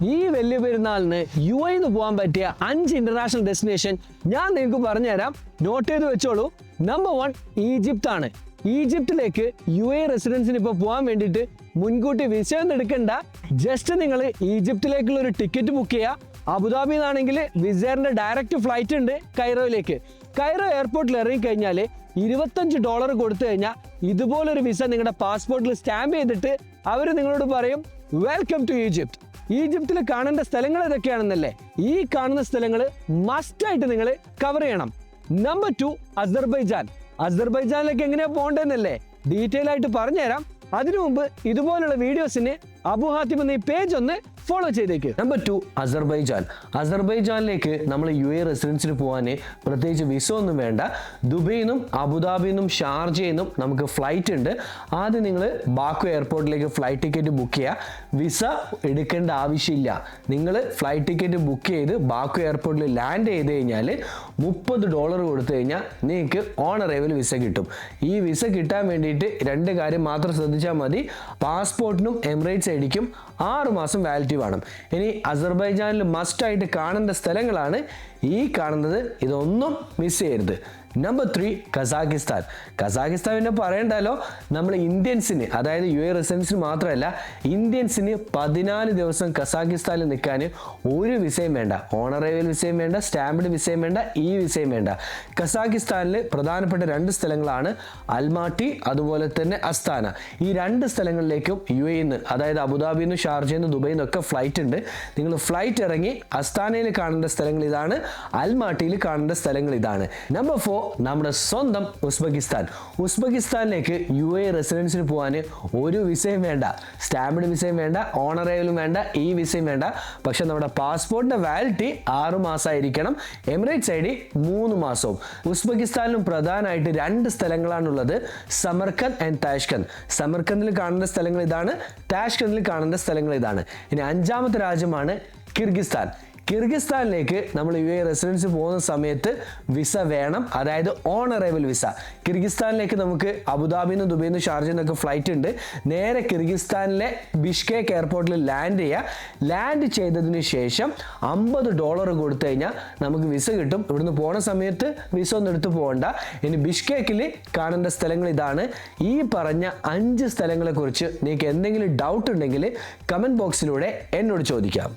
ഈ വലിയ പെരുന്നാളിന് യുഎഇന്ന് പോകാൻ പറ്റിയ 5 ഇന്റർനാഷണൽ ഡെസ്റ്റിനേഷൻ ഞാൻ നിങ്ങൾക്ക് പറഞ്ഞുതരാം. നോട്ട് ചെയ്ത് വെച്ചോളൂ. നമ്പർ 1 ഈജിപ്ത് ആണ്. ഈജിപ്തിലേക്ക് യുഎഇ റെസിഡൻസിന് ഇപ്പോൾ പോകാൻ വേണ്ടിയിട്ട് മുൻകൂട്ടി വിസ ഒന്നും എടുക്കണ്ട. ജസ്റ്റ് നിങ്ങൾ ഈജിപ്തിലേക്കുള്ള ഒരു ടിക്കറ്റ് ബുക്ക് ചെയ്യുക. അബുദാബിയിൽ നിന്നാണെങ്കിൽ വിസേറിന്റെ ഡയറക്റ്റ് ഫ്ലൈറ്റ് ഉണ്ട് കൈറോയിലേക്ക്. കൈറോ എയർപോർട്ടിൽ ഇറങ്ങിക്കഴിഞ്ഞാൽ $25 കൊടുത്തു കഴിഞ്ഞാൽ ഇതുപോലൊരു വിസ നിങ്ങളുടെ പാസ്പോർട്ടിൽ സ്റ്റാമ്പ് ചെയ്തിട്ട് അവർ നിങ്ങളോട് പറയും വെൽക്കം ടു ഈജിപ്ത്. ഈജിപ്തിൽ കാണേണ്ട സ്ഥലങ്ങൾ ഏതൊക്കെയാണെന്നല്ലേ? ഈ കാണുന്ന സ്ഥലങ്ങൾ മസ്റ്റായിട്ട് നിങ്ങൾ കവർ ചെയ്യണം. Number 2 Azerbaijan. അസർബൈജാനിലേക്ക് എങ്ങനെയാ പോകേണ്ടതെന്നല്ലേ ഡീറ്റെയിൽ ആയിട്ട് പറഞ്ഞുതരാം. അതിനു മുമ്പ് ഇതുപോലുള്ള വീഡിയോസിന് അബു ഹാത്തിം എന്ന ഈ പേജ് ഒന്ന് ഫോളോ ചെയ്തേക്ക്. Number 2 Azerbaijan. അസർബൈജാനിലേക്ക് നമ്മൾ യുഎഇ റെസിഡൻസിന് പോകാൻ പ്രത്യേകിച്ച് വിസ ഒന്നും വേണ്ട. ദുബൈയിൽ നിന്നും അബുദാബിയിൽ നിന്നും ഷാർജയിൽ നിന്നും നമുക്ക് ഫ്ലൈറ്റ് ഉണ്ട്. ആദ്യം നിങ്ങൾ ബാക്കു എയർപോർട്ടിലേക്ക് ഫ്ലൈറ്റ് ടിക്കറ്റ് ബുക്ക് ചെയ്യുക. വിസ എടുക്കേണ്ട ആവശ്യമില്ല. നിങ്ങൾ ഫ്ലൈറ്റ് ടിക്കറ്റ് ബുക്ക് ചെയ്ത് ബാക്കു എയർപോർട്ടിൽ ലാൻഡ് ചെയ്ത് കഴിഞ്ഞാൽ $30 കൊടുത്തു കഴിഞ്ഞാൽ നിങ്ങൾക്ക് ഓൺ അറൈവൽ വിസ കിട്ടും. ഈ വിസ കിട്ടാൻ വേണ്ടിയിട്ട് 2 കാര്യം മാത്രം ശ്രദ്ധിച്ചാൽ മതി. പാസ്പോർട്ടിനും എമിറേറ്റ്സ് ഐഡിക്കും 6 മാസം വാലിഡിറ്റി വേണം. ഇനി അസർബൈജാനിൽ മസ്റ്റായിട്ട് കാണേണ്ട സ്ഥലങ്ങളാണ് ഈ കാണുന്നത്. ഇതൊന്നും മിസ് ചെയ്യരുത്. Number 3 Kazakhstan. കസാഖിസ്ഥാൻ പിന്നെ പറയണ്ടല്ലോ. നമ്മൾ ഇന്ത്യൻസിന്, അതായത് യുഎഇ റെസിഡൻസിന് മാത്രമല്ല, ഇന്ത്യൻസിന് 14 ദിവസം കസാഖിസ്ഥാനിൽ നിൽക്കാൻ ഒരു വിസയും വേണ്ട. ഓൺ അറൈവൽ വിസയും വേണ്ട, സ്റ്റാമ്പ്ഡ് വിസയും വേണ്ട, ഈ വിസയും വേണ്ട. കസാഖിസ്ഥാനിൽ പ്രധാനപ്പെട്ട 2 സ്ഥലങ്ങളാണ് അൽമാട്ടി, അതുപോലെ തന്നെ അസ്താന. ഈ 2 സ്ഥലങ്ങളിലേക്കും യുഎഇ നിന്ന്, അതായത് അബുദാബിയിൽ നിന്ന്, ഷാർജയിൽ നിന്ന്, ദുബൈയിൽ നിന്നൊക്കെ ഫ്ലൈറ്റ് ഉണ്ട്. നിങ്ങൾ ഫ്ലൈറ്റ് ഇറങ്ങി അസ്താനയിൽ കാണേണ്ട സ്ഥലങ്ങൾ ഇതാണ്, അൽമാട്ടിയിൽ കാണേണ്ട സ്ഥലങ്ങൾ ഇതാണ്. നമ്പർ 4 നമ്മുടെ സ്വന്തം ഉസ്ബെക്കിസ്ഥാൻ. ഉസ്ബെക്കിസ്ഥാനിലേക്ക് യുഎഇ റെസിഡൻസിന് പോകാൻ ഒരു വിസയും വേണ്ട, സ്റ്റാമ്പ്ഡ് വിസയും വേണ്ട, ഓൺ അറൈവലും വേണ്ട, ഈ വിസയും വേണ്ട. പക്ഷെ നമ്മുടെ പാസ്പോർട്ടിന്റെ വാലിഡിറ്റി 6 മാസമായിരിക്കണം. എമിറേറ്റ്സ് ഐഡി 3 മാസവും. ഉസ്ബെക്കിസ്ഥാനിലും പ്രധാനമായിട്ട് 2 സ്ഥലങ്ങളാണുള്ളത്, സമർക്കന്ദ് ആൻഡ് താഷ്കന്ദ്. സമർക്കന്ദിൽ കാണേണ്ട സ്ഥലങ്ങൾ ഇതാണ്, താഷ്കന്ദിൽ കാണേണ്ട സ്ഥലങ്ങൾ ഇതാണ്. ഇനി 5ാമത്തെ രാജ്യമാണ് കിർഗിസ്ഥാൻ. കിർഗിസ്ഥാനിലേക്ക് നമ്മൾ യുഎഇ റെസിഡൻസ് പോകുന്ന സമയത്ത് വിസ വേണം, അതായത് ഓൺ അറൈവൽ വിസ. കിർഗിസ്ഥാനിലേക്ക് നമുക്ക് അബുദാബിയിൽ നിന്ന്, ദുബൈയിൽ നിന്ന്, ഷാർജയിൽ നിന്നൊക്കെ ഫ്ലൈറ്റ് ഉണ്ട്. നേരെ കിർഗിസ്ഥാനിലെ ബിഷ്കേക്ക് എയർപോർട്ടിൽ ലാൻഡ് ചെയ്യുക. ലാൻഡ് ചെയ്തതിന് ശേഷം $50 കൊടുത്തു കഴിഞ്ഞാൽ നമുക്ക് വിസ കിട്ടും. ഇവിടുന്ന് പോണ സമയത്ത് വിസ ഒന്നും എടുത്ത് പോകണ്ട. ഇനി ബിഷ്കേക്കിൽ കാണേണ്ട സ്ഥലങ്ങൾ ഇതാണ്. ഈ പറഞ്ഞ 5 സ്ഥലങ്ങളെ കുറിച്ച് നിങ്ങൾക്ക് എന്തെങ്കിലും ഡൗട്ട് ഉണ്ടെങ്കിൽ കമന്റ് ബോക്സിലൂടെ എന്നോട് ചോദിക്കാം.